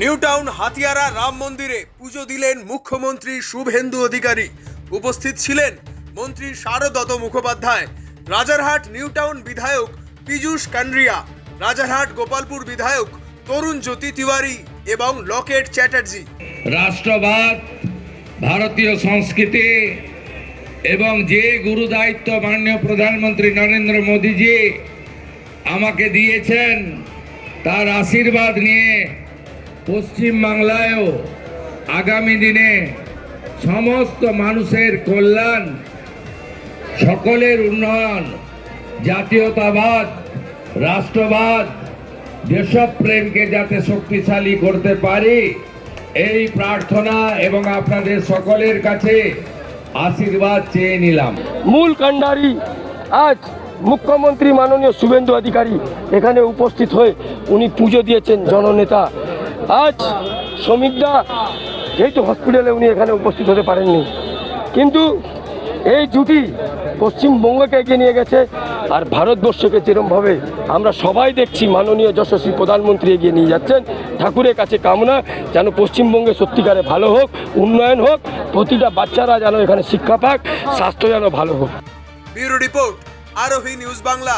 New town Hatiara Ram মন্দিরে পুজো দিলেন মুখ্যমন্ত্রী শুভেন্দু অধিকারী। উপস্থিত ছিলেন মন্ত্রী শারদত্ত মুখোপাধ্যায়, রাজারহাট নিউ টাউন বিধায়ক পীযূষ কান্ডরিয়া, রাজারহাট গোপালপুর বিধায়ক তরুণ জ্যোতি তিওয়ারি এবং লকেট চ্যাটার্জি। রাষ্ট্রবাদ, ভারতীয় সংস্কৃতি এবং যে গুরু দায়িত্ব মাননীয় প্রধানমন্ত্রী নরেন্দ্র মোদীজি আমাকে দিয়েছেন, তার আশীর্বাদ নিয়ে পশ্চিমবাংলায়ও আগামী দিনে সমস্ত মানুষের কল্যাণ, সকলের উন্নয়ন, জাতীয়তাবাদ, রাষ্ট্রবাদ, দেশপ্রেমকে যাতে শক্তিশালী করতে পারি, এই প্রার্থনা এবং আপনাদের সকলের কাছে আশীর্বাদ চেয়ে নিলাম। মূল কাণ্ডারি আজ মুখ্যমন্ত্রী মাননীয় শুভেন্দু অধিকারী এখানে উপস্থিত হয়ে উনি পুজো দিয়েছেন জননেতা। আজ শ্রমিকদা যেহেতু হসপিটালে উনি এখানে উপস্থিত হতে পারেননি, কিন্তু এই জুটি পশ্চিমবঙ্গকে এগিয়ে নিয়ে গেছে। আর ভারতবর্ষকে যেরমভাবে আমরা সবাই দেখছি মাননীয় যশস্বী প্রধানমন্ত্রী এগিয়ে নিয়ে যাচ্ছেন, ঠাকুরের কাছে কামনা যেন পশ্চিমবঙ্গে সত্যিকারে ভালো হোক, উন্নয়ন হোক, প্রতিটা বাচ্চারা যেন এখানে শিক্ষা পাক, স্বাস্থ্য যেন ভালো হোক। ব্যুরো রিপোর্ট, আরোহী নিউজ বাংলা।